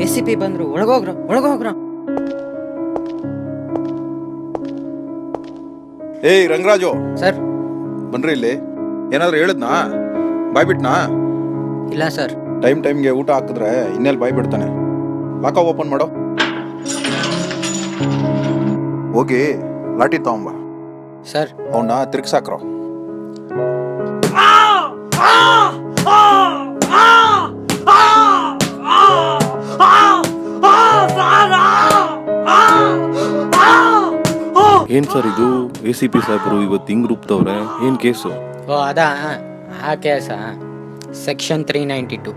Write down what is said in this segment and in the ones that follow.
ACP ಬಂದ್ರು, ಒಳಗೋಗ್ರ. ಏಯ್ Rangaraju sir. ಬನ್ರಿ ಇಲ್ಲಿ. ಏನಾದ್ರು ಹೇಳಿದ್ನಾ? ಬಾಯ್ ಬಿಟ್ನಾ? ಇಲ್ಲ ಸರ್. ಟೈಮ್ಗೆ ಊಟ ಹಾಕಿದ್ರೆ ಇನ್ನೆಲ್ಲಿ ಬಾಯ್ ಬಿಡ್ತಾನೆ. ಲಾಕ ಓಪನ್ ಮಾಡೋ. ಹೋಗಿ ಲಾಠಿ ತಗೊಂಬ. ಸರ್. ಅವನ್ನ ತಿರ್ಗ್ಸಾಕ್ರೋ. ಏನ್ ಸರ್ ಇದು? ACP ಸಾಹೇಬರು ಇವತ್ತು ಹಿಂಗ್ ರೂಪ್ತವ್ರೆ. ಏನ್ ಕೇಸು? ಓ ಅದಾ, ಆ ಕೇಸ ಸೆಕ್ಷನ್ 392.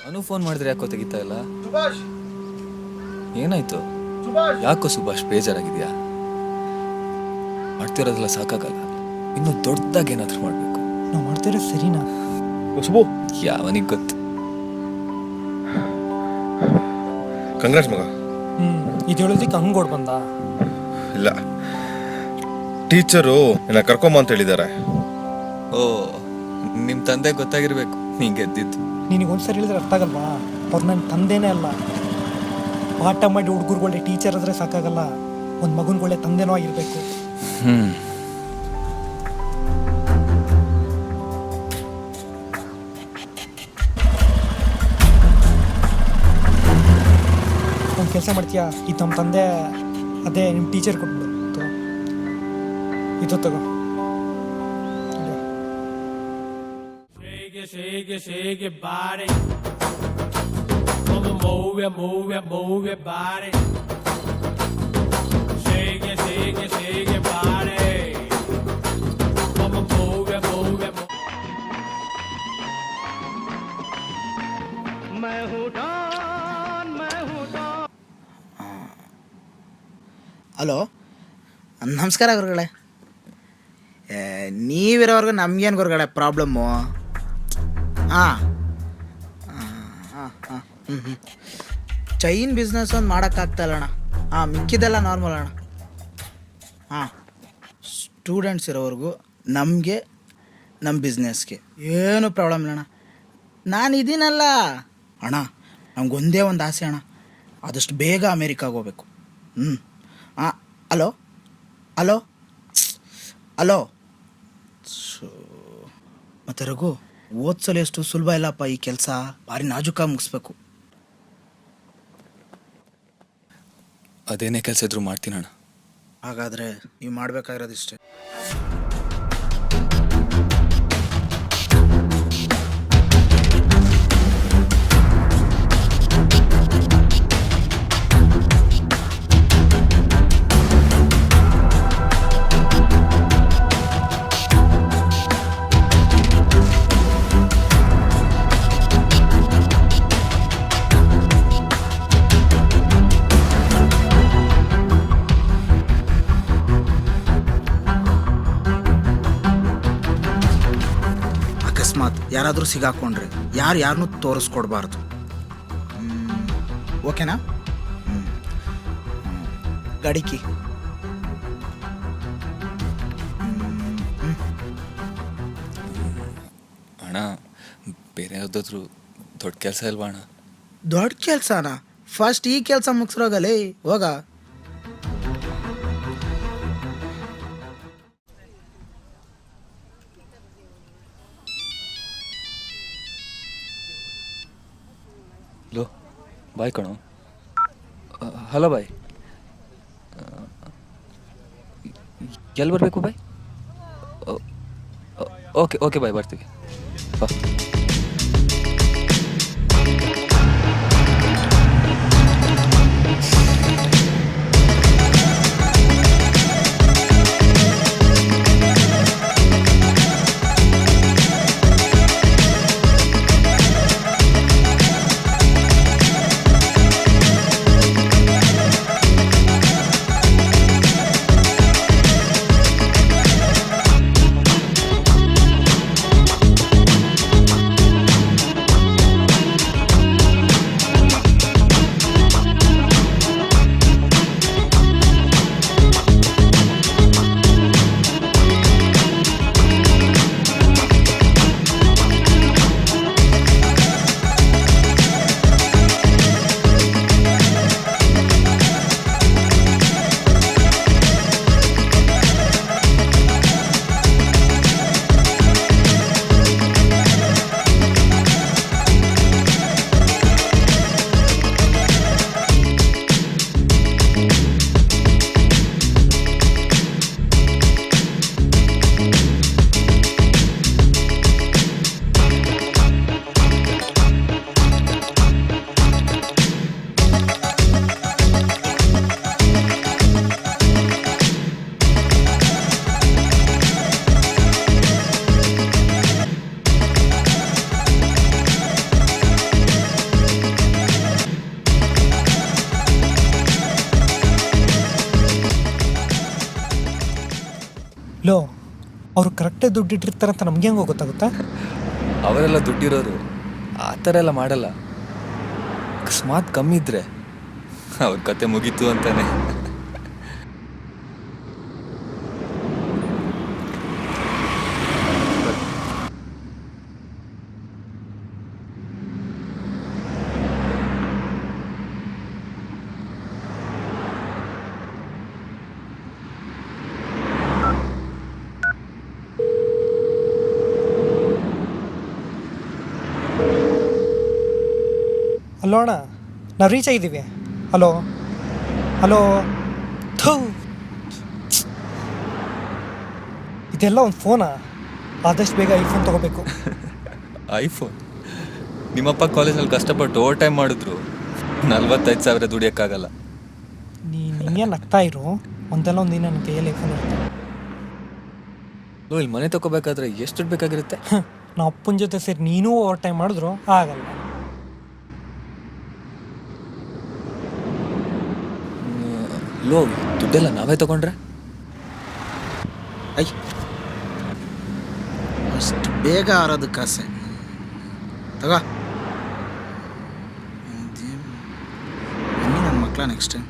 ಅನು ಫೋನ್ ಮಾಡಿದ್ರೆ ಯಾಕೋ ತೆಗಿತಾ ಇಲ್ಲ? ಏನಾಯ್ತು? ಯಾಕೋ ಸುಭಾಷ್ ಬೇಜಾರಾಗಿದ್ಯಾ? ಮಾಡ್ತಿರೋದೆಲ್ಲ ಸಾಕಾಗಲ್ಲ, ಇನ್ನು ದೊಡ್ಡದಾಗಿ ಏನಾದ್ರೂ ಮಾಡ್ಬೇಕು. ನಾವು ಮಾಡ್ತಿರೋ ಸರಿನಾ? ಯಾವನಿಗೆ ಗೊತ್ತು. ಕಂಗ್ರಾಟ್ಸ್ ಮಗ. ಇದು ಹೇಳೋದಕ್ಕೆ ಹಂಗೆ ಓಡ್ ಬಂದ? ಇಲ್ಲ, ಟೀಚರು ನನ್ನ ಕರ್ಕೊಂಬ ಅಂತ ಹೇಳಿದ್ದಾರೆ. ಓ, ನಿಮ್ ತಂದೆ ಗೊತ್ತಾಗಿರ್ಬೇಕು ನೀ ಗೆದ್ದಿದ್ದು. ನಿನಗೊಂದ್ಸರಿ ಹೇಳಿದ್ರೆ ಅರ್ಥ ಆಗಲ್ವಾ? ಅವ್ರು ನನ್ನ ತಂದೆನೇ ಅಲ್ಲ. ಪಾಠ ಮಾಡಿ ಹುಡುಗರುಗಳೇ ಟೀಚರ್ ಆದ್ರೆ ಸಾಕಾಗಲ್ಲ, ಒಂದು ಮಗನ್ಗಳೇ ತಂದೆನೂ ಆಗಿರ್ಬೇಕು. ಒಂದು ಕೆಲಸ ಮಾಡ್ತೀಯಾ? ಇದು ನಮ್ಮ ತಂದೆ, ಅದೇ ನಿಮ್ಮ ಟೀಚರ್ ಕೊಟ್ಬಿಡು. ಇದು ತಗೋ. Shake your body. Come on, move your body. Shake your body. Come on, move your. मैं हूँ डॉन. ಹಲೋ, ನಮಸ್ಕಾರ ಗುರುಗಳೇ. ನೀವಿರೋರ್ಗು ನಮ್ಗೇನು ಗುರುಗಳೇ ಪ್ರಾಬ್ಲಮ್ಮು? ಹಾಂ, ಚೈನ್ ಬಿಸ್ನೆಸ್ ಒಂದು ಮಾಡೋಕ್ಕಾಗ್ತಾಯಿಲ್ಲ ಅಣ್ಣ. ಮಿಕ್ಕಿದೆಲ್ಲ ನಾರ್ಮಲ್ ಅಣ್ಣ. ಸ್ಟೂಡೆಂಟ್ಸ್ ಇರೋವರೆಗೂ ನಮಗೆ ನಮ್ಮ ಬಿಸ್ನೆಸ್ಗೆ ಏನೂ ಪ್ರಾಬ್ಲಮ್ ಇಲ್ಲ ಅಣ್ಣ. ನಾನು ಇದೀನಲ್ಲ ಅಣ್ಣ, ನಮ್ಗೊಂದೇ ಒಂದು ಆಸೆ ಅಣ್ಣ, ಆದಷ್ಟು ಬೇಗ ಅಮೇರಿಕಾಗೆ ಹೋಗ್ಬೇಕು. Hello hello hello. ಮತ್ತು ರಘು, ಓದ್ಸಲು ಎಷ್ಟು ಸುಲಭ ಇಲ್ಲಪ್ಪ ಈ ಕೆಲಸ, ಭಾರಿ ನಾಜೂಕಾಗಿ ಮುಗಿಸ್ಬೇಕು. ಅದೇನೇ ಕೆಲಸ ಇದ್ರೂ ಮಾಡ್ತೀನಣ್ಣ. ಹಾಗಾದರೆ ನೀವು ಮಾಡಬೇಕಾಗಿರೋದಿಷ್ಟೇ. ಅಕಸ್ಮಾತ್ ಯಾರಾದರೂ ಸಿಗಾಕೊಂಡ್ರೆ ಯಾರನ್ನೂ ತೋರಿಸ್ಕೊಡ್ಬಾರ್ದು. ಓಕೆನಾ? ಗಡಿಕಿ. ಅಣ್ಣ, ಬೇರೆ ಯಾವುದಾದ್ರೂ ದೊಡ್ಡ ಕೆಲಸ ಇಲ್ವಾ ಅಣ್ಣ? ದೊಡ್ಡ ಕೆಲಸನಾ? ಫಸ್ಟ್ ಈ ಕೆಲಸ ಮುಗಿಸ್ರೋಗಲೇ, ಹೋಗ. ಹಲೋ ಬಾಯ್ ಕಣೋ. ಹಲೋ ಬಾಯ್, ಎಲ್ಲಿ ಬರಬೇಕು ಬಾಯ್? ಓಕೆ ಬಾಯ್, ಬರ್ತೀವಿ. ಬಾ. ಲೋ ಅವರು ಕರೆಕ್ಟಾಗಿ ದುಡ್ಡು ಇಟ್ಟಿರ್ತಾರೆ ಅಂತ ನಮ್ಗೆ ಹೆಂಗೆ ಗೊತ್ತಾಗುತ್ತಾ? ಅವರೆಲ್ಲ ದುಡ್ಡಿರೋರು ಆ ಥರ ಎಲ್ಲ ಮಾಡಲ್ಲ. ಅಕಸ್ಮಾತ್ ಕಮ್ಮಿ ಇದ್ರೆ ಅವ್ರ ಕತೆ ಮುಗೀತು ಅಂತಾನೆ. ಹಲೋ ಅಣ್ಣ, ನಾವು ರೀಚ್ ಆಗಿದ್ದೀವಿ. ಹಲೋ ಹಲೋ, ಥೂ, ಇದೆಲ್ಲ ಒಂದು ಫೋನಾ? ಆದಷ್ಟು ಬೇಗ ಐಫೋನ್ ತೊಗೋಬೇಕು. ಐಫೋನ್? ನಿಮ್ಮಪ್ಪ ಕಾಲೇಜಲ್ಲಿ ಕಷ್ಟಪಟ್ಟು ಓವರ್ ಟೈಮ್ ಮಾಡಿದ್ರು 45,000 ದುಡಿಯೋಕ್ಕಾಗಲ್ಲ. ನೀನೇ ನಗ್ತಾ ಇರು, ಒಂದೆಲ್ಲ ಒಂದಿನ ನನ್ನ ಕೈಯಲ್ಲಿ ಐಫೋನ್ ಇರುತ್ತೆ. ಇಲ್ಲಿ ಮನೆ ತಗೋಬೇಕಾದ್ರೆ ಎಷ್ಟು ದುಡ್ಡು ಬೇಕಾಗಿರುತ್ತೆ? ನಾವು ಅಪ್ಪನ ಜೊತೆ ಸೇರಿ ನೀನೂ ಓವರ್ ಟೈಮ್ ಮಾಡಿದ್ರು ಆಗಲ್ಲ. ಲೋ, ದುಡ್ಡೆಲ್ಲ ನಾವೇ ತಗೊಂಡ್ರೆ? ಐ ಅಷ್ಟು ಬೇಗ ಆರೋದಕ್ಕೆ ಆಸೆ. ತಗೋ ಬನ್ನಿ ನನ್ನ ಮಕ್ಕಳ ನೆಕ್ಸ್ಟ್ ಟೈಮ್.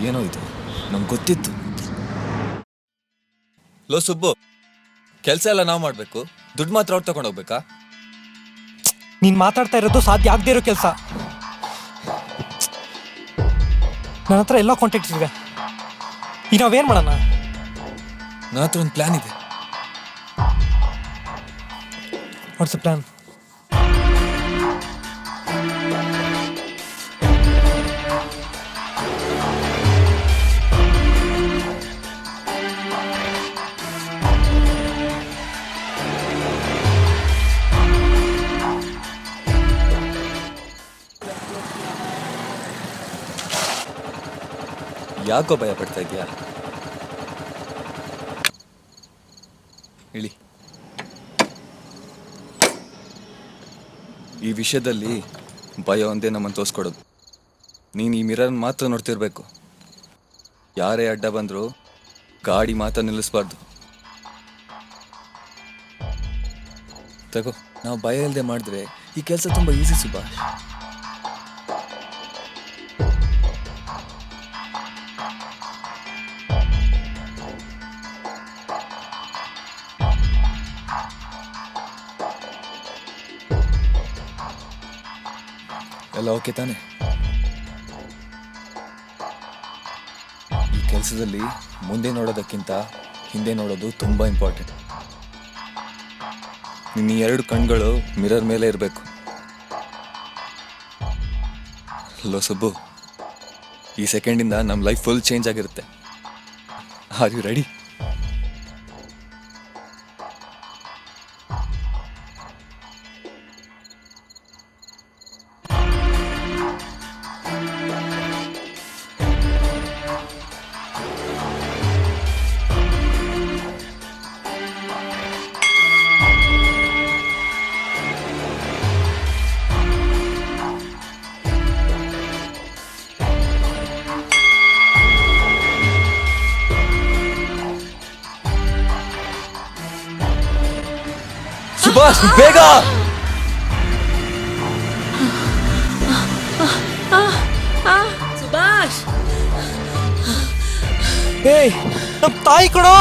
ಏನೋ ಇದು ನಮ್ಗೆ ಗೊತ್ತಿತ್ತು. ಲೋ ಸುಬ್ಬು, ಕೆಲಸ ಎಲ್ಲ ನಾವು ಮಾಡಬೇಕು, ದುಡ್ಡು ಮಾತ್ರ ಅವ್ರು ತಗೊಂಡೋಗ್ಬೇಕಾ? ನೀನು ಮಾತಾಡ್ತಾ ಇರೋದು ಸಾಧ್ಯ ಆಗದೇ ಇರೋ ಕೆಲಸ. ನನ್ನ ಹತ್ರ ಎಲ್ಲ ಕಾಂಟ್ಯಾಕ್ಟ್ಸ್ ಇದೆ. ಈಗ ನಾವೇನು ಮಾಡೋಣ? ನನ್ನ ಹತ್ರ ಒಂದು ಪ್ಲ್ಯಾನ್ ಇದೆ. What's the plan? ಯಾಕೋ ಭಯ ಪಡ್ತಾ ಇದೆಯಾ? ಹೇಳಿ. ಈ ವಿಷಯದಲ್ಲಿ ಭಯ ಒಂದೇ ನಮ್ಮನ್ನು ತೋರಿಸ್ಕೊಡೋದು. ನೀನು ಈ ಮಿರರ್ ಮಾತ್ರ ನೋಡ್ತಿರ್ಬೇಕು. ಯಾರೇ ಅಡ್ಡ ಬಂದರೂ ಗಾಡಿ ಮಾತ್ರ ನಿಲ್ಲಿಸ್ಬಾರ್ದು. ತಗೋ, ನಾವು ಭಯ ಇಲ್ಲದೆ ಮಾಡಿದ್ರೆ ಈ ಕೆಲಸ ತುಂಬ ಈಸಿ ಸುಭಾಷ್. ಎಲ್ಲ ಓಕೆ ತಾನೆ? ಈ ಕೆಲಸದಲ್ಲಿ ಮುಂದೆ ನೋಡೋದಕ್ಕಿಂತ ಹಿಂದೆ ನೋಡೋದು ತುಂಬ ಇಂಪಾರ್ಟೆಂಟ್. ನಿನ್ನ 2 ಕಣ್ಗಳು ಮಿರರ್ ಮೇಲೆ ಇರಬೇಕು. ಲೋ ಸುಬ್ಬು, ಈ ಸೆಕೆಂಡಿಂದ ನಮ್ಮ ಲೈಫ್ ಫುಲ್ ಚೇಂಜ್ ಆಗಿರುತ್ತೆ. Are you ready? ಸುಭಾಷ್, ಬೇಗ! ಸುಭಾಷ್, ಏಯ್, ನಮ್ಮ ತಾಯಿ ಕಣೋ.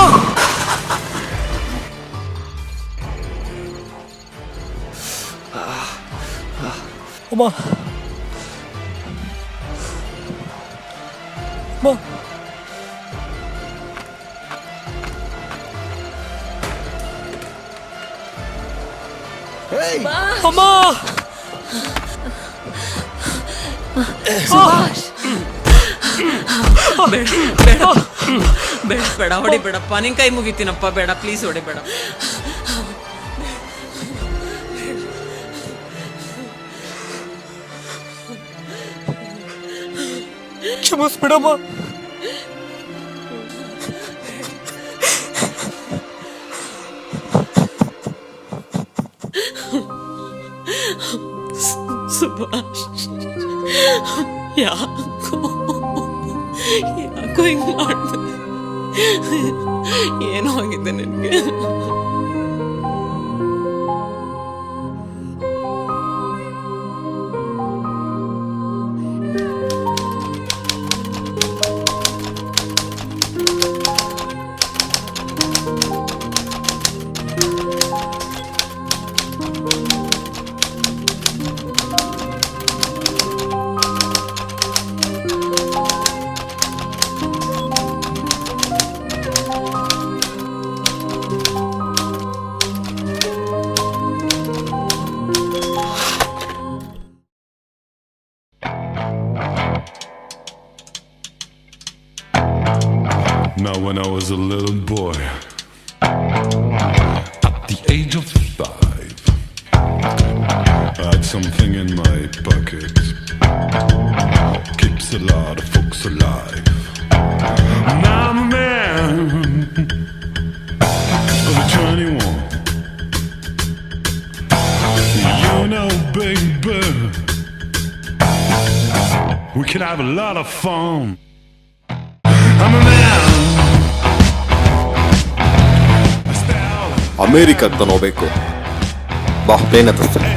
ಅಮ್ಮ, ಅಮ್ಮ, ಅಮ್ಮ, ಸುಭಾಷ್, ಬೇಡ ಬೇಡ ಬೇಡ ಬೇಡ, ಹೊಡಿಬೇಡಪ್ಪ. ನಿನ್ ಕೈ ಮುಗಿತೀನಪ್ಪ, ಬೇಡ ಪ್ಲೀಸ್ ಹೊಡಿಬೇಡ. ಕ್ಷಮಿಸ್ಬಿಡಮ್ಮ. ಸುಭಾಷ್, ಯಾಕೋ ಯಾಕೋ ಹಿಂಗೆ ಮಾಡ್ದೆ? ಏನೋ ಆಗಿದೆ ನಿನಗೆ. Now, when I was a little boy, at the age of 5, I had something in my pocket. Keeps a lot of folks alive. Now I'm a man of 21. You know, baby, we can have a lot of fun. I'm a man. America ಅಂತ ನೋಬೇಕು ಬಾ plane ಹತ್ತಿಸ್ತೀನಿ.